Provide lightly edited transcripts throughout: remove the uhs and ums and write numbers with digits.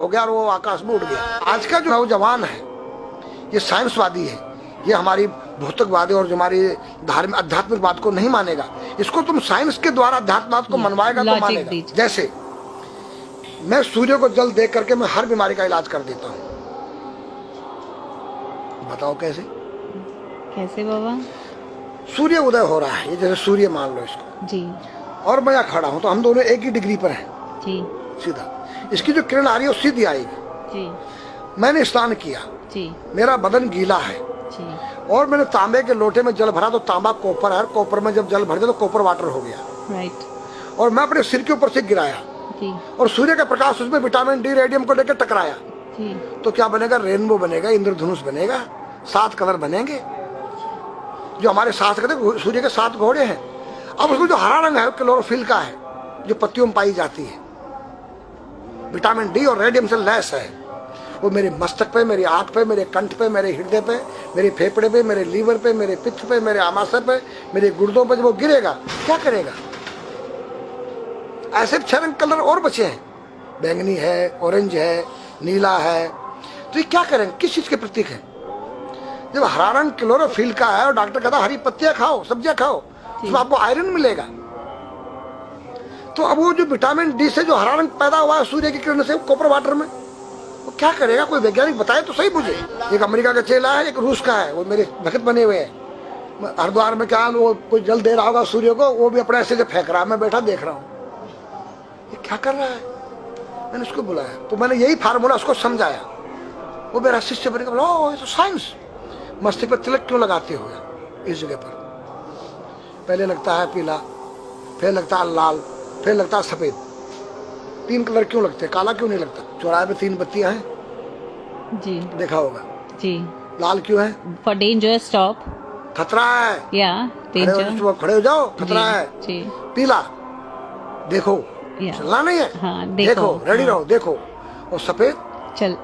हो गया और वो आकाश में उड़ गया। आज का जो नौजवान है ये साइंसवादी है, ये हमारी भौतिकवादी और जो हमारी धार्मिक आध्यात्मिकवाद को नहीं मानेगा। इसको तुम साइंस के द्वारा अध्यात्मवाद को मनवाएगा तो मानेगा। जैसे मैं सूर्य को जल देख करके मैं हर बीमारी का इलाज कर देता हूँ। बताओ कैसे? कैसे बाबा? सूर्य उदय हो रहा है, ये जैसे सूर्य मान लो इसको जी, और मैं यहाँ खड़ा हूँ तो हम दोनों एक ही डिग्री पर हैं जी, सीधा। इसकी जो किरण आ रही है वो सीधी आएगी। जी, मैंने स्नान किया, जी, मेरा बदन गीला है जी, और मैंने तांबे के लोटे में जल भरा तो तांबा कॉपर है, कॉपर में जब जल भर दिया तो कॉपर वाटर हो गया। राइट। और मैं अपने सिर के ऊपर से गिराया जी, और सूर्य का प्रकाश उसमें विटामिन डी रेडियम को लेकर टकराया जी, तो क्या बनेगा? रेनबो बनेगा, इंद्रधनुष बनेगा, 7 कलर बनेंगे। जो हमारे 7 कहते सूर्य के 7 घोड़े हैं। अब उसमें जो हरा रंग है क्लोरोफिल का है, जो पत्तियों में पाई जाती है, विटामिन डी और रेडियम से लैस है। वो मेरे मस्तक पे, मेरी आंख पे, मेरे कंठ पे, मेरे हृदय पे, मेरे फेफड़े पे, मेरे लीवर पे, मेरे पित्त पे, मेरे आमाशय पे, मेरे गुर्दों पे जब वो गिरेगा क्या करेगा? ऐसे 6 रंग कलर और बचे हैं, बैंगनी है, ऑरेंज है, नीला है। तो ये क्या करेंगे? किस चीज के प्रतीक है? जब हरा रंग क्लोरोफिल का है और डॉक्टर कहता है हरी पत्तियां खाओ, सब्जियां खाओ, उसमें आपको आयरन मिलेगा। तो अब वो जो विटामिन डी से जो हरा रंग पैदा हुआ है सूर्य की किरण से कॉपर वाटर में, वो क्या करेगा? कोई वैज्ञानिक बताए तो सही मुझे। एक अमेरिका का चेला है, एक रूस का है, वो मेरे भगत बने हुए हैं। हरिद्वार में क्या वो कोई जल दे रहा होगा सूर्य को, वो भी अपने ऐसे से फेंक रहा है, मैं बैठा देख रहा हूँ ये क्या कर रहा है। मैंने उसको बुलाया तो मैंने यही फार्मूला उसको समझाया। वो मेरा शिष्य बनेगा, बोला ये तो साइंस। मस्तिष्क पर तिलक क्यों लगाते हो इस जगह पर? पहले लगता है पीला, फिर लगता है लाल, फिर लगता है सफेद। 3 कलर क्यों लगते हैं? काला क्यों नहीं लगता? चौराहे पे 3 बत्तियां हैं, जी देखा होगा। जी। लाल क्यों है? फॉर डेंजर स्टॉप, खतरा है। या डेंजर, खड़े हो जाओ, खतरा है। जी। पीला देखो, चलना नहीं है। हाँ, देखो, रेडी रहो, देखो। और सफेद चल,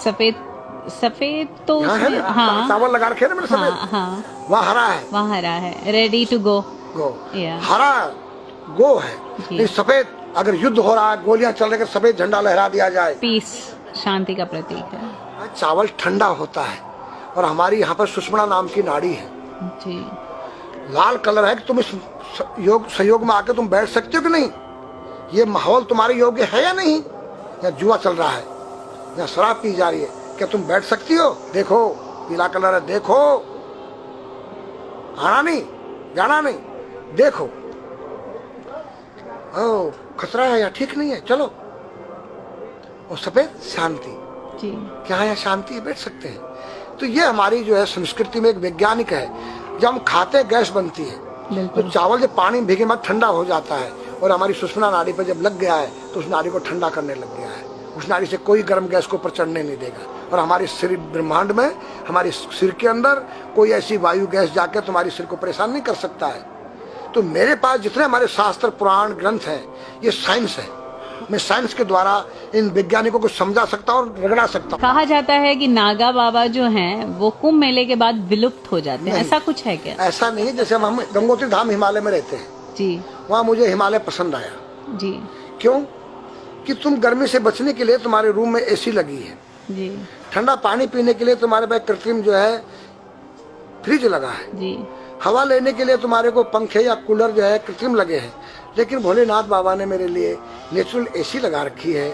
सफेद, सफेद तो हाँ, चावल लगा रखे ना मैंने सफेद। हाँ, वहाँ हरा है, वहाँ हरा है, रेडी टू गो। हरा गो है, नहीं सफेद। अगर युद्ध हो रहा है, गोलियां चल रही है, सफेद झंडा लहरा दिया जाए, पीस, शांति का प्रतीक है। चावल ठंडा होता है और हमारी यहाँ पर सुषुम्ना नाम की नाड़ी है जी। लाल कलर है कि तुम इस योग सहयोग में आके तुम बैठ सकते हो कि नहीं? ये माहौल तुम्हारे योग्य है या नहीं? या जुआ चल रहा है, या शराब पी जा रही है, क्या तुम बैठ सकती हो? देखो पीला कलर है, देखो, आना नहीं, जाना नहीं, देखो। ओ खतरा है या ठीक नहीं है, चलो। और सफेद शांति जी, क्या है शांति है, बैठ सकते हैं। तो ये हमारी जो है संस्कृति में एक वैज्ञानिक है। जब हम खाते गैस बनती है, तो चावल जब पानी में भीगे बाद ठंडा हो जाता है और हमारी सुषुम्ना नाड़ी पर जब लग गया है तो उस नाड़ी को ठंडा करने लग गया है। उस नाड़ी से कोई गर्म गैस को ऊपर चढ़ने नहीं देगा। और हमारे सिर ब्रह्मांड में, हमारे सिर के अंदर कोई ऐसी वायु गैस जाकर तुम्हारी सिर को परेशान नहीं कर सकता है। तो मेरे पास जितने हमारे शास्त्र पुराण ग्रंथ हैं, ये साइंस है। मैं साइंस के द्वारा इन वैज्ञानिकों को समझा सकता हूँ और रगड़ा सकता हूँ। कहा जाता है कि नागा बाबा जो हैं वो कुंभ मेले के बाद विलुप्त हो जाते हैं, ऐसा कुछ है क्या? ऐसा नहीं। जैसे हम गंगोत्री धाम हिमालय में रहते हैं जी, वहाँ मुझे हिमालय पसंद आया जी। क्यों? कि तुम गर्मी से बचने के लिए तुम्हारे रूम में एसी लगी है जी, ठंडा पानी पीने के लिए तुम्हारे पास कृत्रिम जो है फ्रिज लगा है जी, हवा लेने के लिए तुम्हारे को पंखे या कूलर जो है कृत्रिम लगे हैं। लेकिन भोलेनाथ बाबा ने मेरे लिए नेचुरल एसी लगा रखी है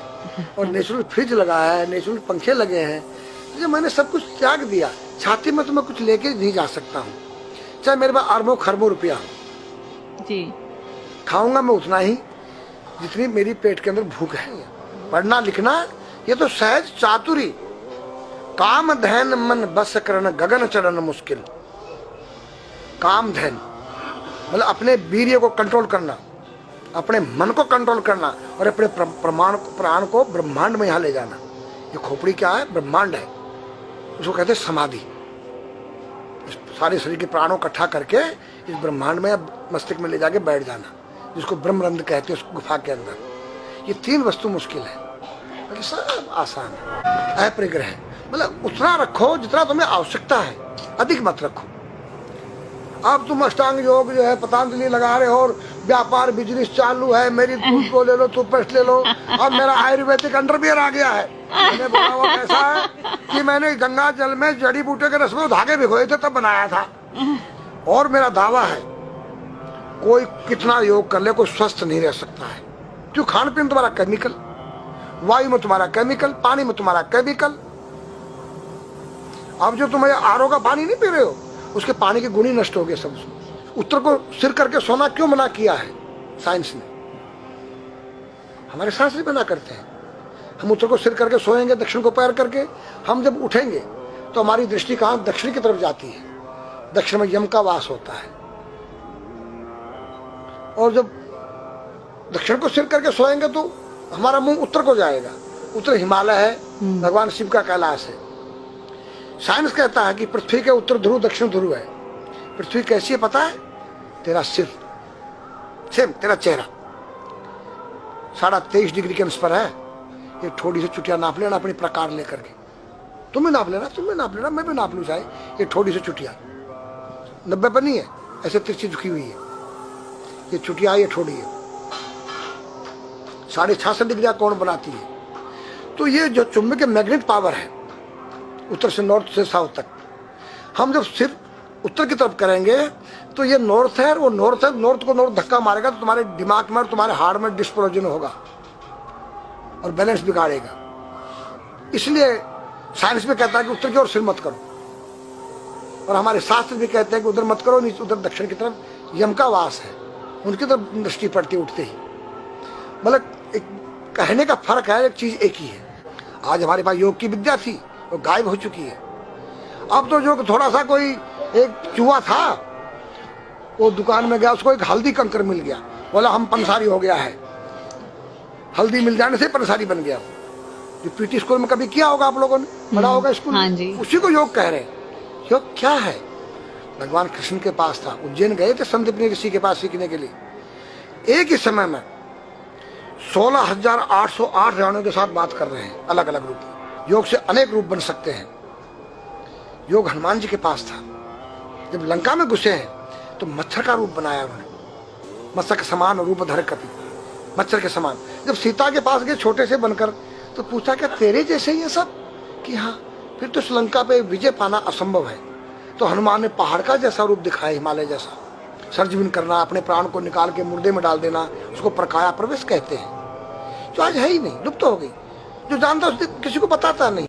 और नेचुरल फ्रिज लगाया है, नेचुरल पंखे लगे हैं। तो मैंने सब कुछ त्याग दिया। छाती में तो मैं कुछ लेके नहीं जा सकता हूँ, चाहे मेरे पास अरबों खरबों रुपया जी, खाऊंगा मैं उतना ही जितनी मेरी पेट के अंदर भूख है। पढ़ना लिखना ये तो सहज चातुरी, काम धैन मन बस करन गगन चढ़न मुश्किल। काम धैन मतलब अपने वीर्य को कंट्रोल करना, अपने मन को कंट्रोल करना और अपने प्राण को ब्रह्मांड में यहाँ ले जाना। ये खोपड़ी क्या है? ब्रह्मांड है। उसको कहते हैं समाधि। सारे शरीर के प्राणों इकट्ठा करके इस ब्रह्मांड में मस्तिष्क में ले जाके बैठ जाना, जिसको ब्रह्मरंध्र कहते हैं, उस गुफा के अंदर। ये 3 वस्तु मुश्किल है, बाकी सब आसान है। अपरिग्रह मतलब उतना रखो जितना तुम्हें आवश्यकता है, अधिक मत रखो। अब तुम अष्टांग योग जो है पतंजलि लगा रहे हो और व्यापार बिजनेस चालू है, मेरी दूध को ले लो, टूथपेस्ट ले लो। अब मेरा आयुर्वेदिक अंडरवियर आ गया है। मैंने बोला वो कैसा है कि मैंने गंगा जल में जड़ी बूटे के रस में धागे भिगोए थे तब बनाया था। और मेरा दावा है कोई कितना योग कर ले कोई स्वस्थ नहीं रह सकता है, क्यों? खान पीन तुम्हारा केमिकल, वायु में तुम्हारा केमिकल, पानी में तुम्हारा केमिकल। अब जो तुम आरओ का पानी नहीं पी रहे हो, उसके पानी के गुण ही नष्ट हो गए सब। उत्तर को सिर करके सोना क्यों मना किया है साइंस ने? हमारे शास्त्र मना करते हैं। हम उत्तर को सिर करके सोएंगे, दक्षिण को पैर करके। हम जब उठेंगे तो हमारी दृष्टि कहाँ? दक्षिण की तरफ जाती है। दक्षिण में यम का वास होता है। और जब दक्षिण को सिर करके सोएंगे तो हमारा मुंह उत्तर को जाएगा। उत्तर हिमालय है, भगवान शिव का कैलाश है। साइंस कहता है कि पृथ्वी के उत्तर ध्रुव दक्षिण ध्रुव है। पृथ्वी कैसी है पता है? तेरा सिर, सेम तेरा चेहरा 23.5 डिग्री के अंश पर है। ये थोड़ी सी चुटिया नाप लेना अपनी प्रकार लेकर के। तुम भी नाप लेना, तुम भी नाप लेना, मैं भी नाप लूँ चाहे। ये थोड़ी सी चुटिया 90 पर नहीं है, ऐसे तिरछी झुकी हुई है। ये चुटिया ये थोड़ी है 66.5 डिग्री कोण बनाती है। तो ये जो चुंबकीय मैग्नेट पावर है उत्तर से नॉर्थ से साउथ तक, हम जब सिर उत्तर की तरफ करेंगे तो ये नॉर्थ है, वो नॉर्थ है। नॉर्थ को नॉर्थ धक्का मारेगा तो तुम्हारे दिमाग में और तुम्हारे हार्ट में डिस्प्रोजन होगा और बैलेंस बिगाड़ेगा। इसलिए साइंस भी कहता है कि उत्तर की ओर सिर मत करो, और हमारे शास्त्र भी कहते हैं कि उधर मत करो, नीचे उधर दक्षिण की तरफ यम का वास है, उनकी तरफ दृष्टि पड़ती उठते ही। मतलब एक कहने का फर्क है, एक चीज एक ही है। आज हमारे पास योग की विद्या थी, वो गायब हो चुकी है। अब तो जो थोड़ा सा कोई एक चूहा था, वो दुकान में गया, उसको एक हल्दी कंकर मिल गया, बोला हम पंसारी हो गया है। हल्दी मिल जाने से पंसारी बन गया। जो पीटी स्कूल में कभी किया होगा आप लोगों ने, पढ़ा होगा स्कूल में, उसी को योग कह रहे हैं। योग क्या है? भगवान कृष्ण के पास था, उज्जैन गए थे संदीपनी ऋषि के पास सीखने के लिए। एक ही समय में 16,808 रानियों के साथ बात कर रहे हैं, अलग अलग रूप। योग से अनेक रूप बन सकते हैं। योग हनुमान जी के पास था। जब लंका में घुसे हैं तो मच्छर का रूप बनाया उन्होंने, मत्स्य के समान रूप धर कपि, मच्छर के समान। जब सीता के पास गए छोटे से बनकर, तो पूछा क्या तेरे जैसे ही है सब? कि हाँ। फिर तो श्रीलंका पे विजय पाना असंभव है। तो हनुमान ने पहाड़ का जैसा रूप दिखाया, हिमालय जैसा। सर्जविन करना, अपने प्राण को निकाल के मुर्दे में डाल देना, उसको प्रकाया प्रवेश कहते हैं, जो आज है ही नहीं, लुप्त हो गई। जो जानता है किसी को बताता नहीं।